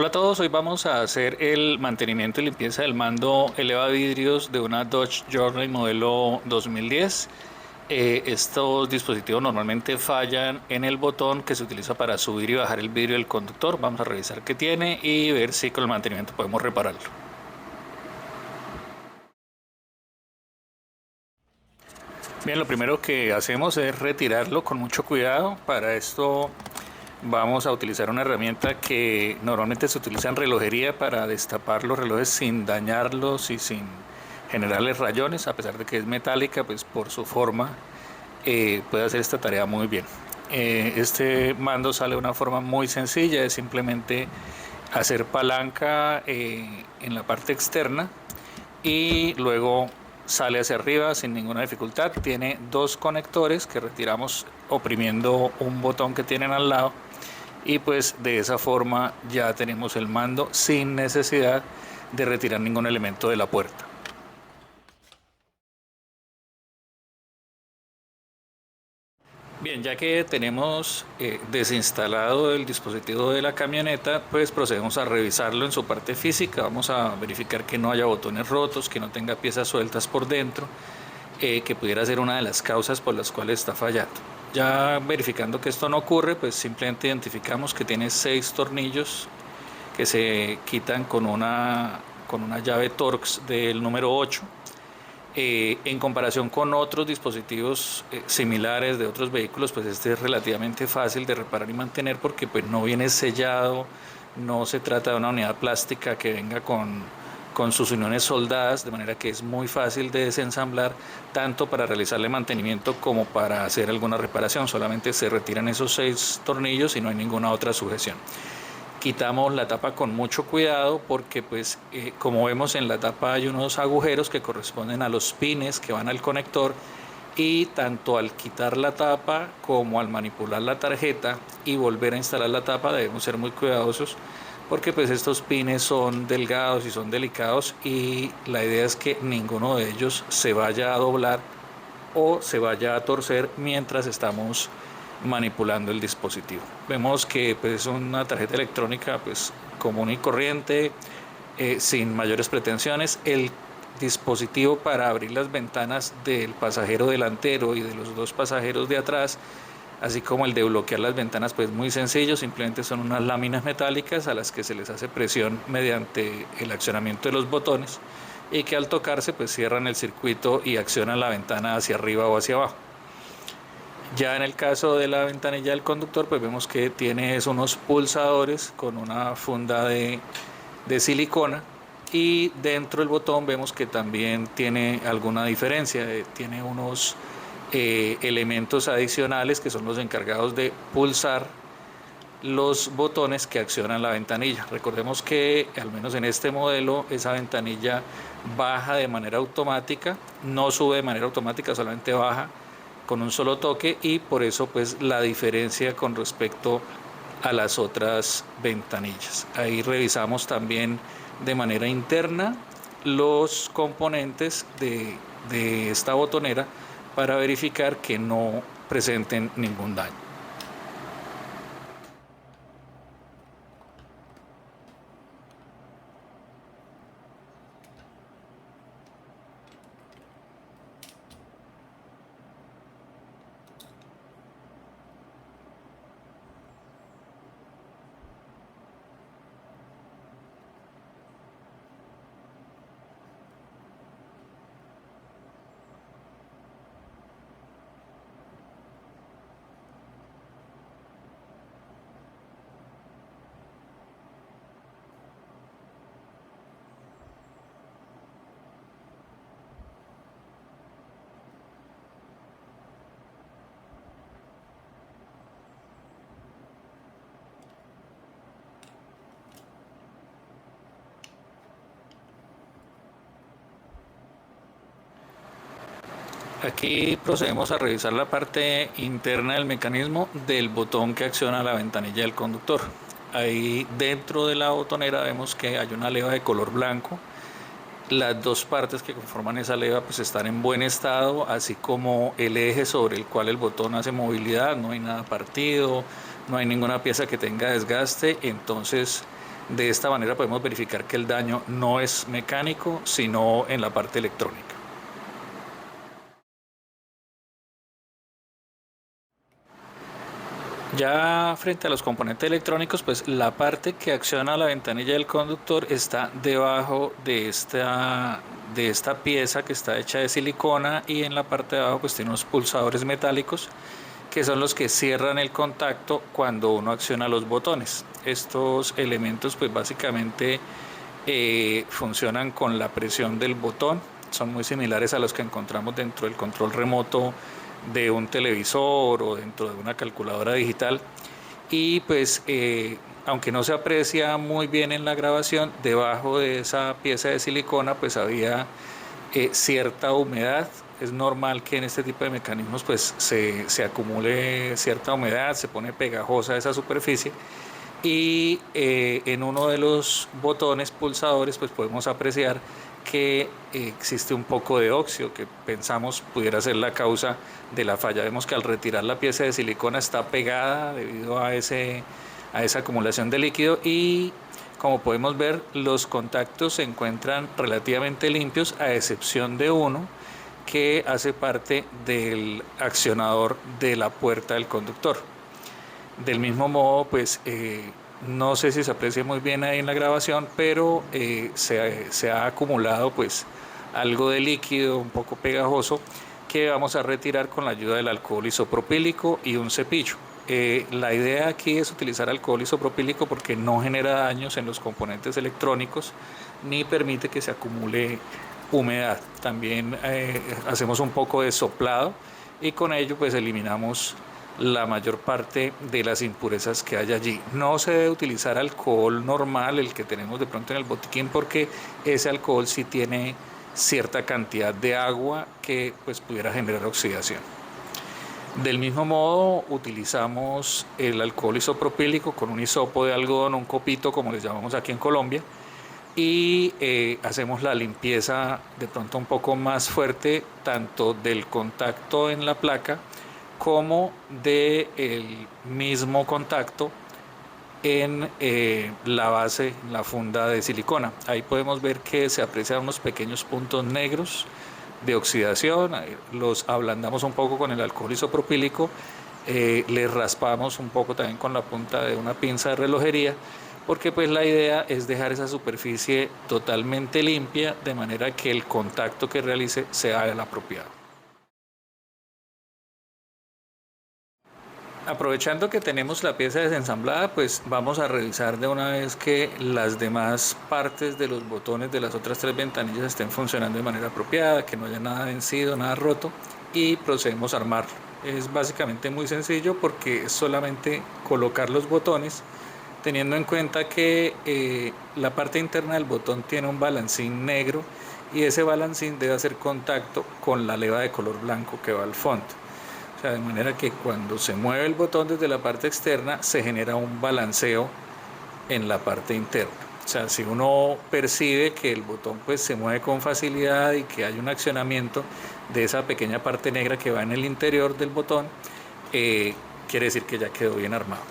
Hola a todos, hoy vamos a hacer el mantenimiento y limpieza del mando elevavidrios de una Dodge Journey modelo 2010. Estos dispositivos normalmente fallan en el botón que se utiliza para subir y bajar el vidrio del conductor. Vamos a revisar qué tiene y ver si con el mantenimiento podemos repararlo. Bien, lo primero que hacemos es retirarlo con mucho cuidado. Para esto vamos a utilizar una herramienta que normalmente se utiliza en relojería para destapar los relojes sin dañarlos y sin generarles rayones. A pesar de que es metálica, pues por su forma puede hacer esta tarea muy bien. Este mando sale de una forma muy sencilla, es simplemente hacer palanca en la parte externa y luego sale hacia arriba sin ninguna dificultad. Tiene dos conectores que retiramos oprimiendo un botón que tienen al lado, y pues de esa forma ya tenemos el mando sin necesidad de retirar ningún elemento de la puerta. Bien, ya que tenemos desinstalado el dispositivo de la camioneta, pues procedemos a revisarlo en su parte física. Vamos a verificar que no haya botones rotos, que no tenga piezas sueltas por dentro, que pudiera ser una de las causas por las cuales está fallando. Ya verificando que esto no ocurre, pues simplemente identificamos que tiene 6 tornillos que se quitan con una llave Torx del número 8. En comparación con otros dispositivos similares de otros vehículos, pues este es relativamente fácil de reparar y mantener porque pues no viene sellado, no se trata de una unidad plástica que venga con sus uniones soldadas, de manera que es muy fácil de desensamblar tanto para realizarle mantenimiento como para hacer alguna reparación. Solamente se retiran esos 6 tornillos y no hay ninguna otra sujeción. Quitamos la tapa con mucho cuidado porque pues como vemos en la tapa hay unos agujeros que corresponden a los pines que van al conector, y tanto al quitar la tapa como al manipular la tarjeta y volver a instalar la tapa debemos ser muy cuidadosos porque pues estos pines son delgados y son delicados, y la idea es que ninguno de ellos se vaya a doblar o se vaya a torcer mientras estamos manipulando el dispositivo. Vemos que pues, es una tarjeta electrónica pues, común y corriente, sin mayores pretensiones. El dispositivo para abrir las ventanas del pasajero delantero y de los dos pasajeros de atrás, así como el de bloquear las ventanas, pues muy sencillo, simplemente son unas láminas metálicas a las que se les hace presión mediante el accionamiento de los botones, y que al tocarse pues cierran el circuito y accionan la ventana hacia arriba o hacia abajo. Ya en el caso de la ventanilla del conductor, pues vemos que tiene unos pulsadores con una funda de silicona, y dentro del botón vemos que también tiene alguna diferencia, tiene unos elementos adicionales que son los encargados de pulsar los botones que accionan la ventanilla. Recordemos que al menos en este modelo esa ventanilla baja de manera automática, no sube de manera automática, solamente baja con un solo toque, y por eso pues la diferencia con respecto a las otras ventanillas. Ahí revisamos también de manera interna los componentes de esta botonera para verificar que no presenten ningún daño. Aquí procedemos a revisar la parte interna del mecanismo del botón que acciona la ventanilla del conductor. Ahí dentro de la botonera vemos que hay una leva de color blanco. Las dos partes que conforman esa leva pues están en buen estado, así como el eje sobre el cual el botón hace movilidad. No hay nada partido, no hay ninguna pieza que tenga desgaste, entonces De esta manera podemos verificar que el daño no es mecánico, sino en la parte electrónica. Ya frente a los componentes electrónicos, pues la parte que acciona la ventanilla del conductor está debajo de esta pieza que está hecha de silicona, y en la parte de abajo pues tiene unos pulsadores metálicos que son los que cierran el contacto cuando uno acciona los botones. Estos elementos pues básicamente funcionan con la presión del botón, son muy similares a los que encontramos dentro del control remoto de un televisor o dentro de una calculadora digital. Y pues aunque no se aprecia muy bien en la grabación, debajo de esa pieza de silicona pues había cierta humedad. Es normal que en este tipo de mecanismos pues se acumule cierta humedad, se pone pegajosa esa superficie, y en uno de los botones pulsadores pues podemos apreciar que existe un poco de óxido que pensamos pudiera ser la causa de la falla. Vemos que al retirar la pieza de silicona está pegada debido a esa acumulación de líquido, y como podemos ver, los contactos se encuentran relativamente limpios, a excepción de uno que hace parte del accionador de la puerta del conductor. Del mismo modo, pues no sé si se aprecia muy bien ahí en la grabación, pero se ha acumulado pues algo de líquido un poco pegajoso que vamos a retirar con la ayuda del alcohol isopropílico y un cepillo. La idea aquí es utilizar alcohol isopropílico porque no genera daños en los componentes electrónicos ni permite que se acumule humedad. También hacemos un poco de soplado y con ello pues eliminamos la mayor parte de las impurezas que hay allí. No se debe utilizar alcohol normal, el que tenemos de pronto en el botiquín, porque ese alcohol sí tiene cierta cantidad de agua que pues pudiera generar oxidación. Del mismo modo utilizamos el alcohol isopropílico con un hisopo de algodón, un copito como les llamamos aquí en Colombia, y hacemos la limpieza de pronto un poco más fuerte tanto del contacto en la placa como del mismo contacto en la base, la funda de silicona. Ahí podemos ver que se aprecian unos pequeños puntos negros de oxidación, los ablandamos un poco con el alcohol isopropílico, les raspamos un poco también con la punta de una pinza de relojería, porque pues la idea es dejar esa superficie totalmente limpia de manera que el contacto que realice sea el apropiado. Aprovechando que tenemos la pieza desensamblada, pues vamos a revisar de una vez que las demás partes de los botones de las otras tres ventanillas estén funcionando de manera apropiada, que no haya nada vencido, nada roto, y procedemos a armarlo. Es básicamente muy sencillo porque es solamente colocar los botones, teniendo en cuenta que la parte interna del botón tiene un balancín negro y ese balancín debe hacer contacto con la leva de color blanco que va al fondo. O sea, de manera que cuando se mueve el botón desde la parte externa se genera un balanceo en la parte interna. O sea, si uno percibe que el botón pues se mueve con facilidad y que hay un accionamiento de esa pequeña parte negra que va en el interior del botón, quiere decir que ya quedó bien armado.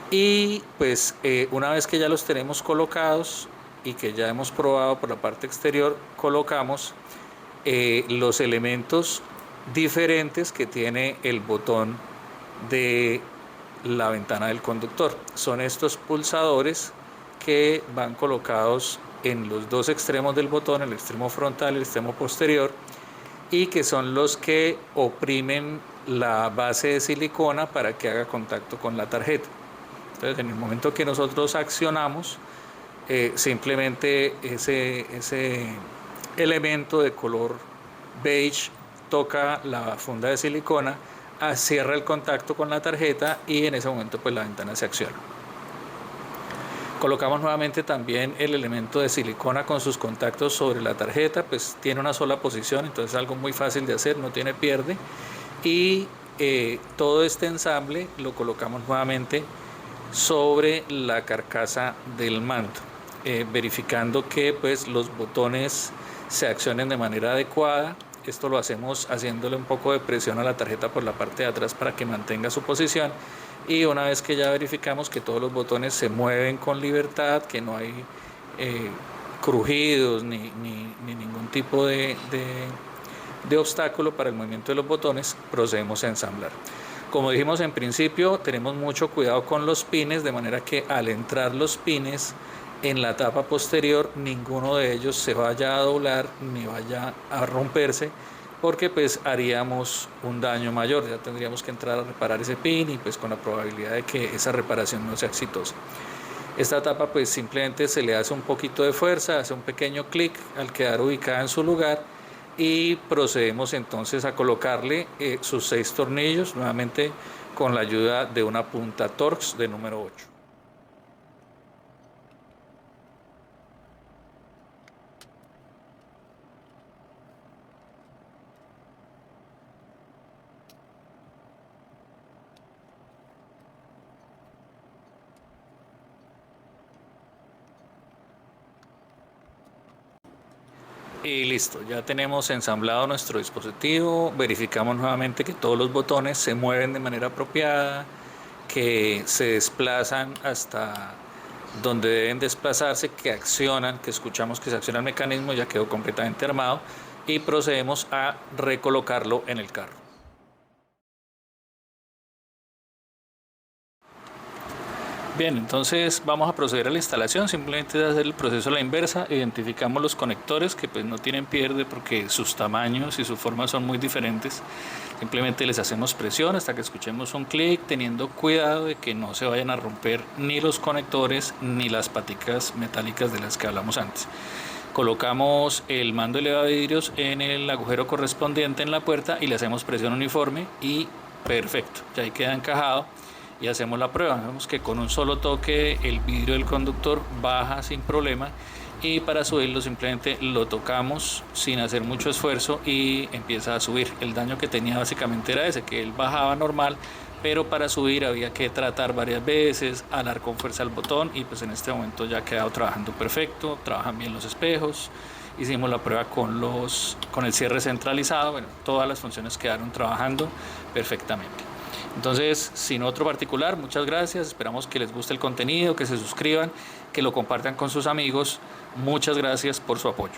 Y pues una vez que ya los tenemos colocados y que ya hemos probado por la parte exterior, colocamos los elementos diferentes que tiene el botón de la ventana del conductor. Son estos pulsadores que van colocados en los dos extremos del botón, el extremo frontal y el extremo posterior, y que son los que oprimen la base de silicona para que haga contacto con la tarjeta. Entonces, en el momento que nosotros accionamos, simplemente ese elemento de color beige toca la funda de silicona, cierra el contacto con la tarjeta y en ese momento pues la ventana se acciona. Colocamos nuevamente también el elemento de silicona con sus contactos sobre la tarjeta, pues tiene una sola posición, entonces es algo muy fácil de hacer, no tiene pierde, y todo este ensamble lo colocamos nuevamente sobre la carcasa del manto, verificando que pues los botones se accionen de manera adecuada Esto lo hacemos haciéndole un poco de presión a la tarjeta por la parte de atrás para que mantenga su posición, y una vez que ya verificamos que todos los botones se mueven con libertad, que no hay crujidos ni ningún tipo de obstáculo para el movimiento de los botones, procedemos a ensamblar. Como dijimos en principio, tenemos mucho cuidado con los pines, de manera que al entrar los pines en la tapa posterior, ninguno de ellos se vaya a doblar ni vaya a romperse, porque pues haríamos un daño mayor. Ya tendríamos que entrar a reparar ese pin, y pues con la probabilidad de que esa reparación no sea exitosa. Esta tapa pues simplemente se le hace un poquito de fuerza, hace un pequeño clic al quedar ubicada en su lugar, y procedemos entonces a colocarle sus 6 tornillos, nuevamente con la ayuda de una punta Torx de número 8. Y listo, ya tenemos ensamblado nuestro dispositivo. Verificamos nuevamente que todos los botones se mueven de manera apropiada, que se desplazan hasta donde deben desplazarse, que accionan, que escuchamos que se acciona el mecanismo. Ya quedó completamente armado, y procedemos a recolocarlo en el carro. Bien, entonces vamos a proceder a la instalación. Simplemente es hacer el proceso a la inversa. Identificamos los conectores, que pues no tienen pierde porque sus tamaños y sus formas son muy diferentes. Simplemente les hacemos presión hasta que escuchemos un clic, teniendo cuidado de que no se vayan a romper ni los conectores ni las paticas metálicas de las que hablamos antes. Colocamos el mando elevadvidrios en el agujero correspondiente en la puerta y le hacemos presión uniforme, y perfecto, ya ahí queda encajado. Y hacemos la prueba. Vemos que con un solo toque el vidrio del conductor baja sin problema, y para subirlo simplemente lo tocamos sin hacer mucho esfuerzo y empieza a subir. El daño que tenía básicamente era ese, que él bajaba normal, pero para subir había que tratar varias veces, alar con fuerza el botón, y pues en este momento ya ha quedado trabajando perfecto. Trabajan bien los espejos. Hicimos la prueba con el cierre centralizado. Bueno, todas las funciones quedaron trabajando perfectamente. Entonces, sin otro particular, muchas gracias. Esperamos que les guste el contenido, que se suscriban, que lo compartan con sus amigos. Muchas gracias por su apoyo.